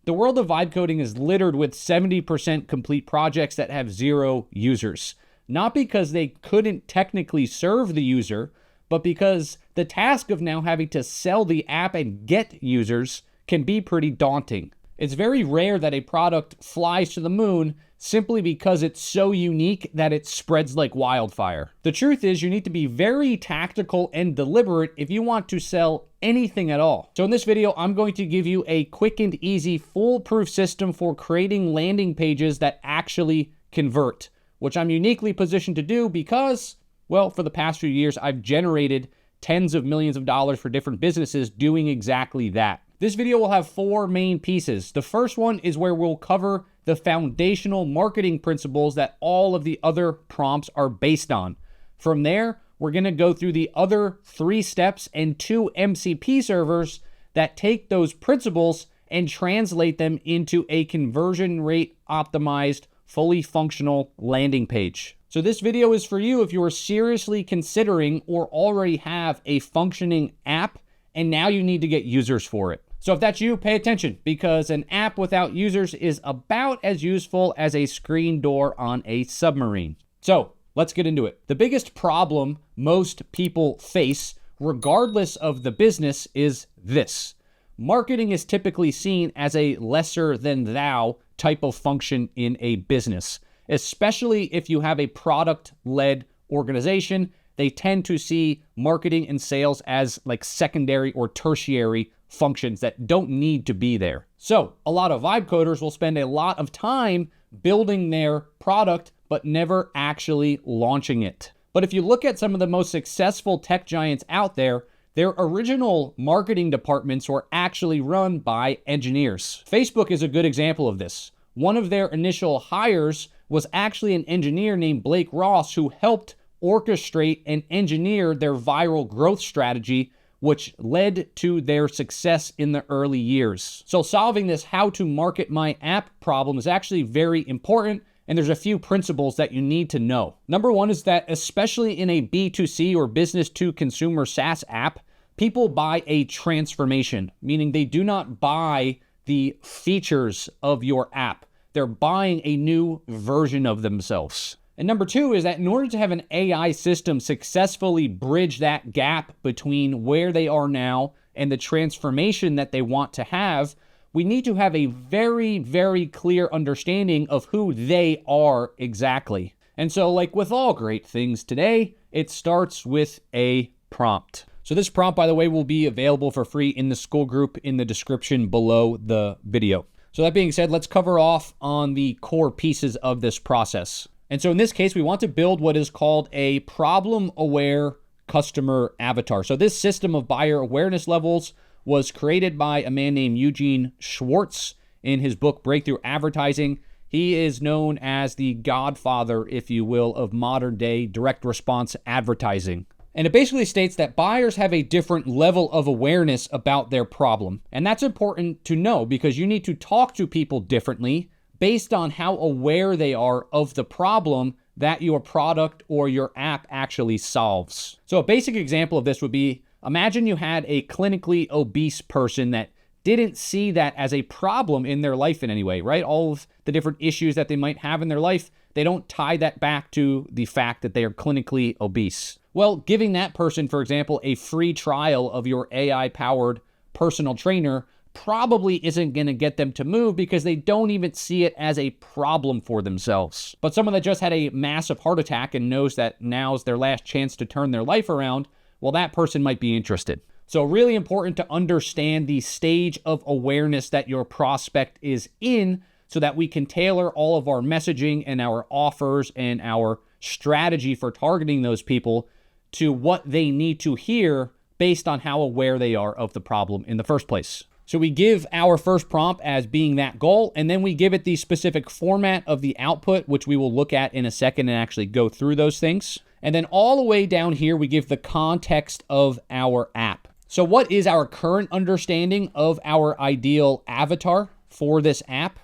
The world of vibe coding is littered with 70% complete projects that have 0 users. Not because they couldn't technically serve the user, but because the task of now having to sell the app and get users can be pretty daunting. It's very rare that a product flies to the moon simply because it's so unique that it spreads like wildfire. The truth is, you need to be very tactical and deliberate if you want to sell anything at all. So in this video, I'm going to give you a quick and easy foolproof system for creating landing pages that actually convert, which I'm uniquely positioned to do because, well, for the past few years, I've generated tens of millions of dollars for different businesses doing exactly that. This video will have 4 main pieces. The first one is where we'll cover the foundational marketing principles that all of the other prompts are based on. From there, we're going to go through the other 3 steps and 2 MCP servers that take those principles and translate them into a conversion rate optimized, fully functional landing page. So this video is for you if you are seriously considering or already have a functioning app and now you need to get users for it. So if that's you, pay attention, because an app without users is about as useful as a screen door on a submarine. So let's get into it. The biggest problem most people face, regardless of the business, is this. Marketing is typically seen as a lesser than thou type of function in a business, especially if you have a product-led organization. They tend to see marketing and sales as like secondary or tertiary functions that don't need to be there. So a lot of vibe coders will spend a lot of time building their product, but never actually launching it. But if you look at some of the most successful tech giants out there, their original marketing departments were actually run by engineers. Facebook is a good example of this. One of their initial hires was actually an engineer named Blake Ross who helped orchestrate and engineer their viral growth strategy, which led to their success in the early years. So solving this how to market my app problem is actually very important, and there's a few principles that you need to know. Number one is that especially in a B2C or business to consumer SaaS app, people buy a transformation, meaning they do not buy the features of your app. They're buying a new version of themselves. And number 2 is that in order to have an AI system successfully bridge that gap between where they are now and the transformation that they want to have, we need to have a very, very clear understanding of who they are exactly. And so, like with all great things today, it starts with a prompt. So this prompt, by the way, will be available for free in the school group in the description below the video. So that being said, let's cover off on the core pieces of this process. And so in this case, we want to build what is called a problem-aware customer avatar. So this system of buyer awareness levels was created by a man named Eugene Schwartz in his book, Breakthrough Advertising. He is known as the godfather, if you will, of modern-day direct response advertising. And it basically states that buyers have a different level of awareness about their problem. And that's important to know because you need to talk to people differently based on how aware they are of the problem that your product or your app actually solves. So a basic example of this would be, imagine you had a clinically obese person that didn't see that as a problem in their life in any way, right? All of the different issues that they might have in their life, they don't tie that back to the fact that they are clinically obese. Well, giving that person, for example, a free trial of your AI-powered personal trainer probably isn't going to get them to move because they don't even see it as a problem for themselves. But someone that just had a massive heart attack and knows that now's their last chance to turn their life around, well, that person might be interested. So really important to understand the stage of awareness that your prospect is in so that we can tailor all of our messaging and our offers and our strategy for targeting those people to what they need to hear based on how aware they are of the problem in the first place. So we give our first prompt as being that goal, and then we give it the specific format of the output, which we will look at in a second and actually go through those things. And then all the way down here, we give the context of our app. So what is our current understanding of our ideal avatar for this app?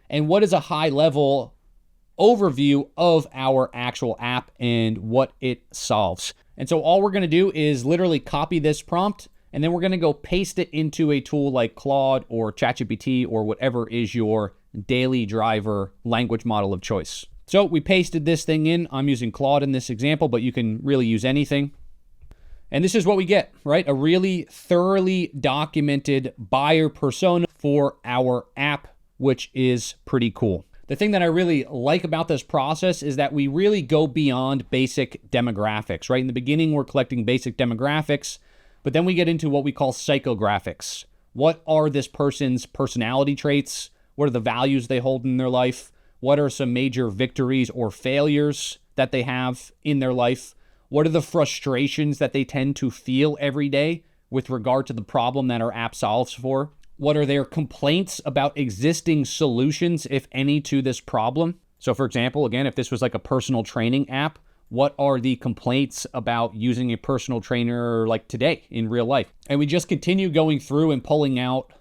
And what is a high-level overview of our actual app and what it solves? And so all we're going to do is literally copy this prompt and then we're going to go paste it into a tool like Claude or ChatGPT or whatever is your daily driver language model of choice. So we pasted this thing in. I'm using Claude in this example, but you can really use anything. And this is what we get, right? A really thoroughly documented buyer persona for our app, which is pretty cool. The thing that I really like about this process is that we really go beyond basic demographics, right? In the beginning, we're collecting basic demographics, but then we get into what we call psychographics. What are this person's personality traits? What are the values they hold in their life? What are some major victories or failures that they have in their life? What are the frustrations that they tend to feel every day with regard to the problem that our app solves for? What are their complaints about existing solutions, if any, to this problem? So for example, again, if this was like a personal training app, what are the complaints about using a personal trainer like today in real life? And we just continue going through and pulling out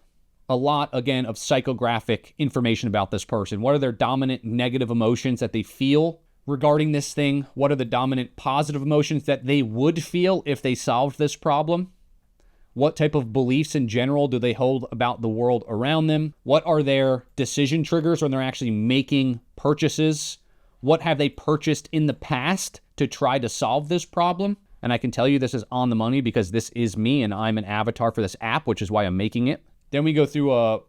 a lot, again, of psychographic information about this person. What are their dominant negative emotions that they feel regarding this thing? What are the dominant positive emotions that they would feel if they solved this problem? What type of beliefs in general do they hold about the world around them? What are their decision triggers when they're actually making purchases? What have they purchased in the past to try to solve this problem? And I can tell you this is on the money because this is me and I'm an avatar for this app, which is why I'm making it. Then we go through a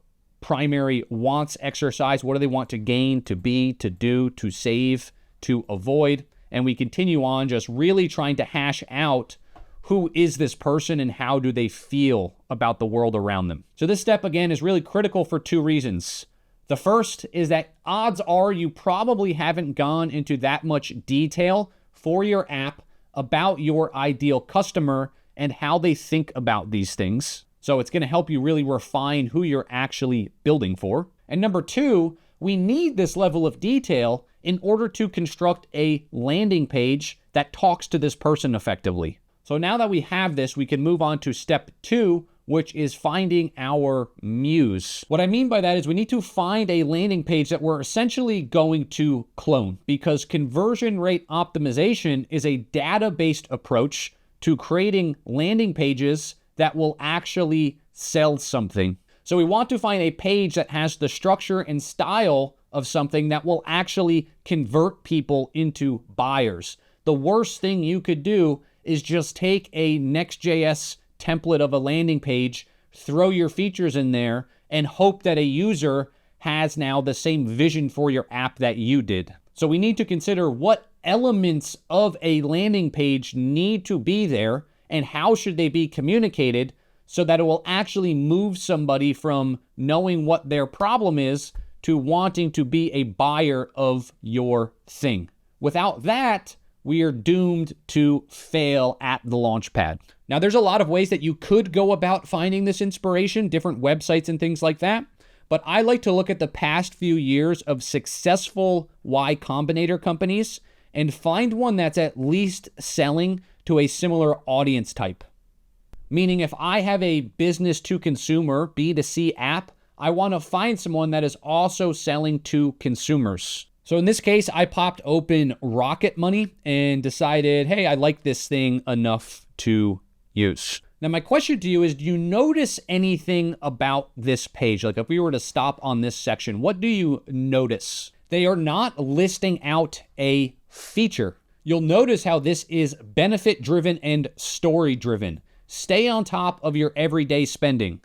primary wants exercise. What do they want to gain, to be, to do, to save, to avoid? And we continue on just really trying to hash out who is this person and how do they feel about the world around them. So this step, again, is really critical for two reasons. The first is that odds are you probably haven't gone into that much detail for your app about your ideal customer and how they think about these things. So it's going to help you really refine who you're actually building for. And number two, we need this level of detail in order to construct a landing page that talks to this person effectively. So now that we have this, we can move on to step two, which is finding our muse. What I mean by that is we need to find a landing page that we're essentially going to clone, because conversion rate optimization is a data-based approach to creating landing pages that will actually sell something. So we want to find a page that has the structure and style of something that will actually convert people into buyers. The worst thing you could do is just take a Next.js template of a landing page, throw your features in there, and hope that a user has now the same vision for your app that you did. So we need to consider what elements of a landing page need to be there and how should they be communicated so that it will actually move somebody from knowing what their problem is to wanting to be a buyer of your thing. Without that, we are doomed to fail at the launchpad. Now, there's a lot of ways that you could go about finding this inspiration, different websites and things like that. But I like to look at the past few years of successful Y Combinator companies and find one that's at least selling to a similar audience type. Meaning if I have a business to consumer, B2C app, I want to find someone that is also selling to consumers. So in this case, I popped open Rocket Money and decided, hey, I like this thing enough to use. Now, my question to you is, do you notice anything about this page? Like if we were to stop on this section, what do you notice? They are not listing out a feature. You'll notice how this is benefit-driven and story-driven. Stay on top of your everyday spending.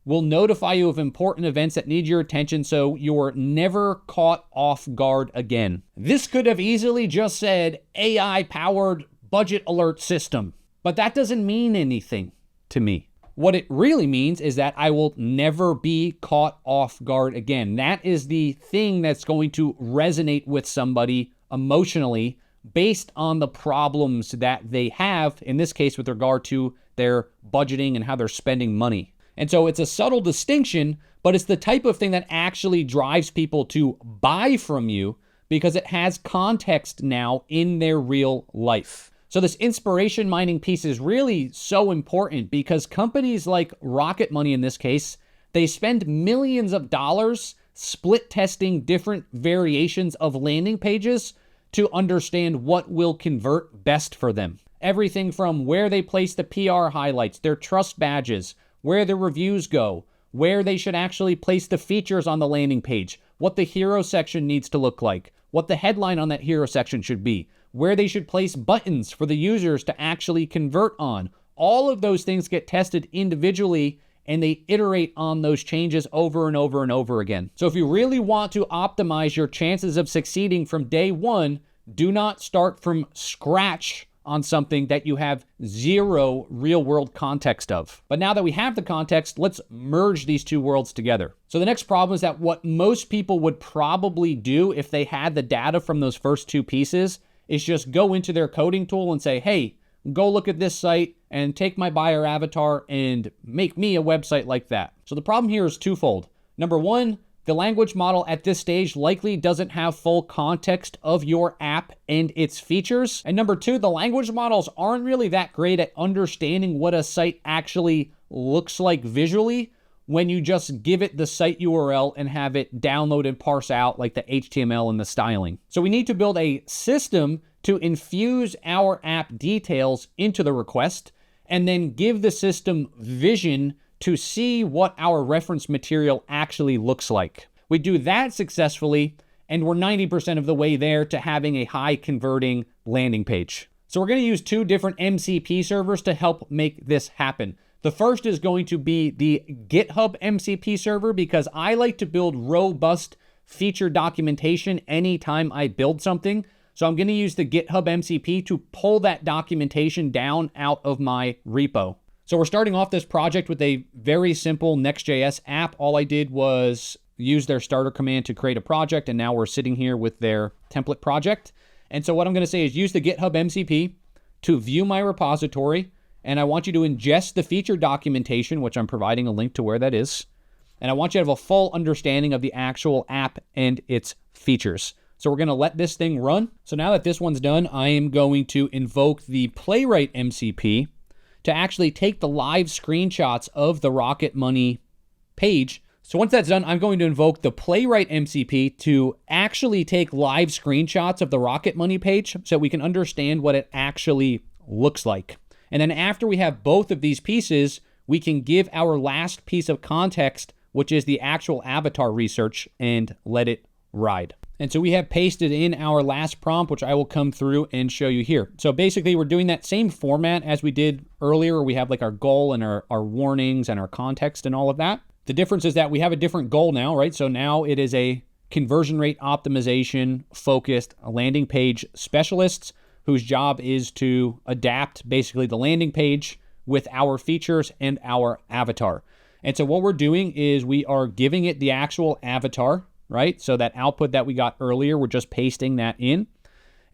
We'll notify you of important events that need your attention so you're never caught off guard again. This could have easily just said AI-powered budget alert system, but that doesn't mean anything to me. What it really means is that I will never be caught off guard again. That is the thing that's going to resonate with somebody emotionally based on the problems that they have, in this case with regard to their budgeting and how they're spending money. And so it's a subtle distinction, but it's the type of thing that actually drives people to buy from you because it has context now in their real life. So this inspiration mining piece is really so important because companies like Rocket Money in this case, they spend millions of dollars split testing different variations of landing pages to understand what will convert best for them. everything from where they place the PR highlights, their trust badges, where the reviews go, where they should actually place the features on the landing page, what the hero section needs to look like, what the headline on that hero section should be, where they should place buttons for the users to actually convert on. All of those things get tested individually, and they iterate on those changes over and over and over again. So if you really want to optimize your chances of succeeding from day one, do not start from scratch on something that you have zero real-world context of. But now that we have the context, let's merge these two worlds together. So the next problem is that what most people would probably do if they had the data from those first two pieces is just go into their coding tool and say, hey, go look at this site and take my buyer avatar and make me a website like that. So the problem here is twofold. Number one, the language model at this stage likely doesn't have full context of your app and its features. And number two, the language models aren't really that great at understanding what a site actually looks like visually when you just give it the site URL and have it download and parse out like the HTML and the styling. So we need to build a system to infuse our app details into the request and then give the system vision to see what our reference material actually looks like. We do that successfully, and we're 90% of the way there to having a high converting landing page. So we're going to use two different MCP servers to help make this happen. The first is going to be the GitHub MCP server because I like to build robust feature documentation anytime I build something. So I'm going to use the GitHub MCP to pull that documentation down out of my repo. So we're starting off this project with a very simple Next.js app. All I did was use their starter command to create a project, and now we're sitting here with their template project. And so what I'm going to say is use the GitHub MCP to view my repository, and I want you to ingest the feature documentation, which I'm providing a link to where that is. And I want you to have a full understanding of the actual app and its features. So we're going to let this thing run. So now that this one's done, I am going to invoke the Playwright MCP to actually take the live screenshots of the Rocket Money page. So once that's done, I'm going to invoke the Playwright MCP to actually take live screenshots of the Rocket Money page so we can understand what it actually looks like. And then after we have both of these pieces, we can give our last piece of context, which is the actual avatar research, and let it ride. And so we have pasted in our last prompt, which I will come through and show you here. So basically we're doing that same format as we did earlier, where we have like our goal and our warnings and our context and all of that. The difference is that we have a different goal now, right? So now it is a conversion rate optimization focused landing page specialists whose job is to adapt basically the landing page with our features and our avatar. And so what we're doing is we are giving it the actual avatar, right? So that output that we got earlier, we're just pasting that in.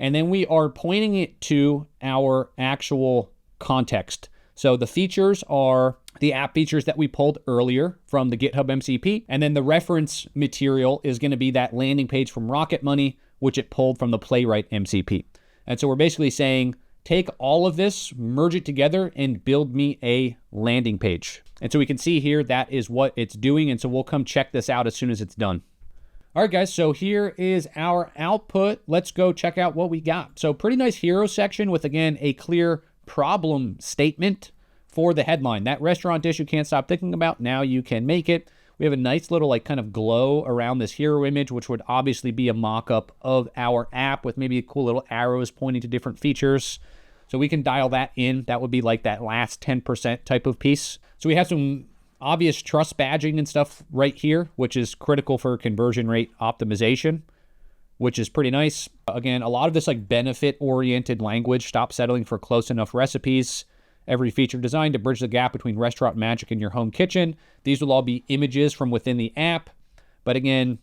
And then we are pointing it to our actual context. So the features are the app features that we pulled earlier from the GitHub MCP. And then the reference material is going to be that landing page from Rocket Money, which it pulled from the Playwright MCP. And so we're basically saying, take all of this, merge it together, and build me a landing page. And so we can see here that is what it's doing. And so we'll come check this out as soon as it's done. All right, guys, so here is our output. Let's go check out what we got. So pretty nice hero section with, again, a clear problem statement for the headline. That restaurant dish you can't stop thinking about, now you can make it. We have a nice little like kind of glow around this hero image, which would obviously be a mock-up of our app with maybe cool little arrows pointing to different features. So we can dial that in. That would be like that last 10% type of piece. So we have some obvious trust badging and stuff right here, which is critical for conversion rate optimization, which is pretty nice. Again, a lot of this like benefit-oriented language. Stop settling for close enough recipes. Every feature designed to bridge the gap between restaurant magic and your home kitchen. These will all be images from within the app. But again,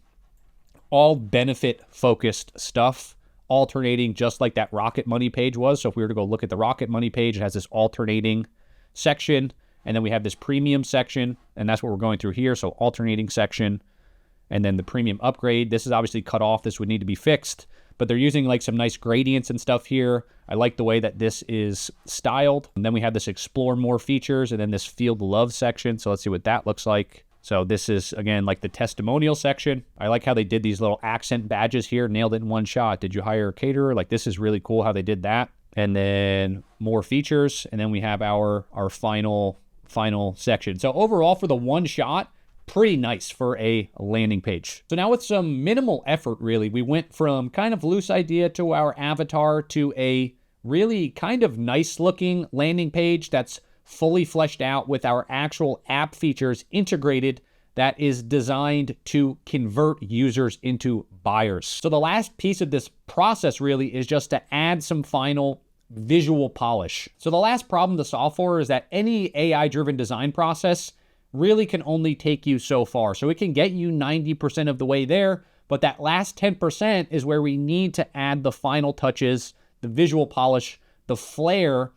all benefit-focused stuff, alternating just like that Rocket Money page was. So if we were to go look at the Rocket Money page, it has this alternating section. And then we have this premium section, and that's what we're going through here. So alternating section, and then the premium upgrade. This is obviously cut off. This would need to be fixed, but they're using like some nice gradients and stuff here. I like the way that this is styled. And then we have this explore more features, and then this field love section. So let's see what that looks like. So this is, again, like the testimonial section. I like how they did these little accent badges here. Nailed it in one shot. Did you hire a caterer? Like, this is really cool how they did that. and then more features, and then we have our final section. So overall, for the one shot, pretty nice for a landing page. So now with some minimal effort, really, we went from kind of loose idea to our avatar to a really kind of nice looking landing page that's fully fleshed out with our actual app features integrated, that is designed to convert users into buyers. So the last piece of this process really is just to add some final visual polish. So the last problem to solve for is that any AI-driven design process really can only take you so far. So it can get you 90% of the way there, but that last 10% is where we need to add the final touches, the visual polish, the flair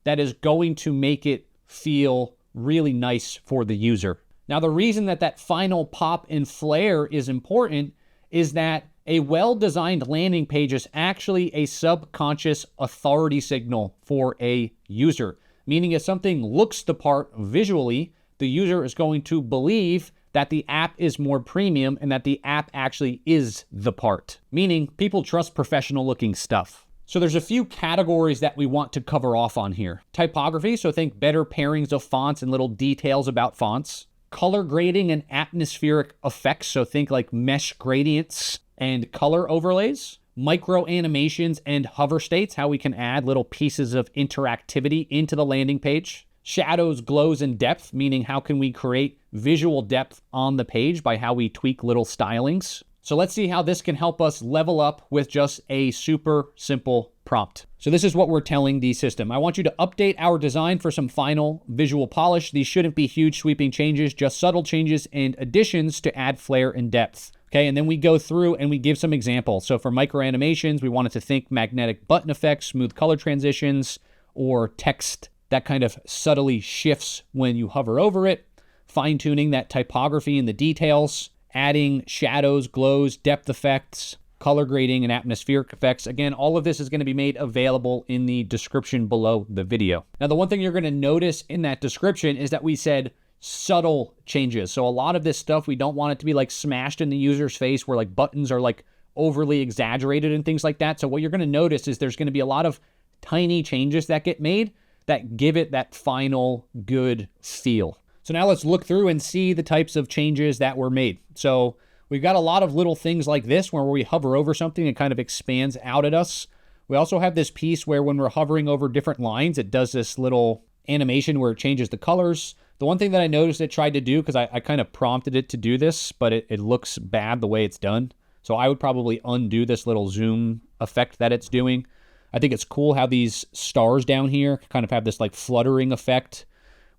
that is going to make it feel really nice for the user. Now, the reason that final pop and flair is important is that a well-designed landing page is actually a subconscious authority signal for a user, meaning if something looks the part visually, the user is going to believe that the app is more premium and that the app actually is the part, meaning people trust professional-looking stuff. So there's a few categories that we want to cover off on here. Typography, so think better pairings of fonts and little details about fonts. Color grading and atmospheric effects, so think like mesh gradients and color overlays. Micro animations and hover states, how we can add little pieces of interactivity into the landing page. Shadows, glows, and depth, meaning how can we create visual depth on the page by how we tweak little stylings. So let's see how this can help us level up with just a super simple prompt. So this is what we're telling the system. I want you to update our design for some final visual polish. These shouldn't be huge sweeping changes, just subtle changes and additions to add flair and depth. Okay, and then we go through and we give some examples. So for micro animations, we wanted to think magnetic button effects, smooth color transitions, or text that kind of subtly shifts when you hover over it. Fine-tuning that typography and the details. Adding shadows, glows, depth effects, color grading, and atmospheric effects. Again, all of this is going to be made available in the description below the video. Now, the one thing you're going to notice in that description is that we said subtle changes. So a lot of this stuff, we don't want it to be like smashed in the user's face where like buttons are like overly exaggerated and things like that. So what you're going to notice is there's going to be a lot of tiny changes that get made that give it that final good feel. So now let's look through and see the types of changes that were made. So we've got a lot of little things like this where we hover over something, it kind of expands out at us. We also have this piece where when we're hovering over different lines, it does this little animation where it changes the colors. The one thing that I noticed it tried to do, because I kind of prompted it to do this, but it looks bad the way it's done. So I would probably undo this little zoom effect that it's doing. I think it's cool how these stars down here kind of have this like fluttering effect.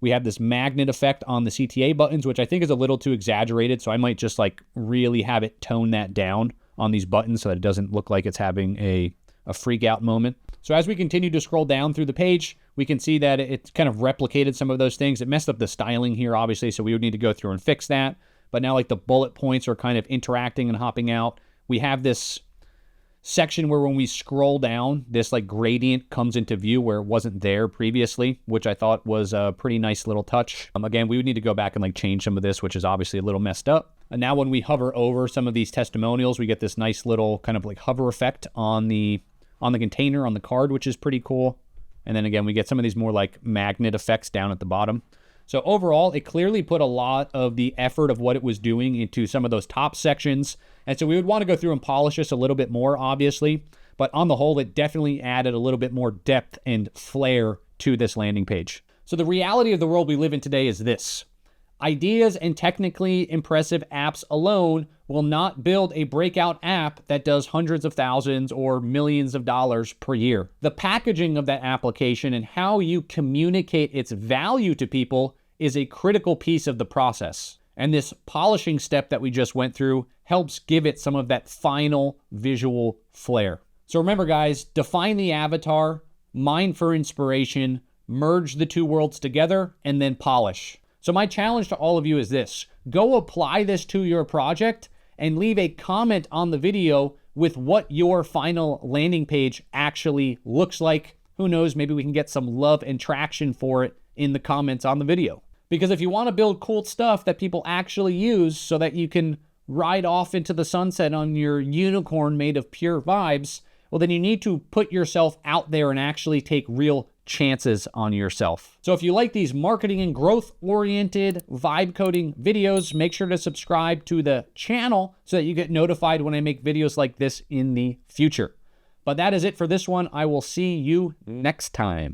We have this magnet effect on the CTA buttons, which I think is a little too exaggerated. So I might just like really have it tone that down on these buttons so that it doesn't look like it's having a freak out moment. So as we continue to scroll down through the page, we can see that it's kind of replicated some of those things. It messed up the styling here, obviously, so we would need to go through and fix that. But now like the bullet points are kind of interacting and hopping out. We have this section where when we scroll down, this like gradient comes into view where it wasn't there previously, which I thought was a pretty nice little touch. Again, we would need to go back and like change some of this, which is obviously a little messed up. And now when we hover over some of these testimonials, we get this nice little kind of like hover effect on the container, on the card, which is pretty cool. And then again, we get some of these more like magnet effects down at the bottom. So overall, it clearly put a lot of the effort of what it was doing into some of those top sections. And so we would want to go through and polish this a little bit more, obviously. But on the whole, it definitely added a little bit more depth and flair to this landing page. So the reality of the world we live in today is this. Ideas and technically impressive apps alone will not build a breakout app that does hundreds of thousands or millions of dollars per year. The packaging of that application and how you communicate its value to people is a critical piece of the process. And this polishing step that we just went through helps give it some of that final visual flair. So remember, guys, define the avatar, mine for inspiration, merge the two worlds together, and then polish. So my challenge to all of you is this. Go apply this to your project and leave a comment on the video with what your final landing page actually looks like. Who knows, maybe we can get some love and traction for it in the comments on the video. Because if you want to build cool stuff that people actually use so that you can ride off into the sunset on your unicorn made of pure vibes, well, then you need to put yourself out there and actually take real chances on yourself. So if you like these marketing and growth oriented vibe coding videos, make sure to subscribe to the channel so that you get notified when I make videos like this in the future. But that is it for this one. I will see you next time.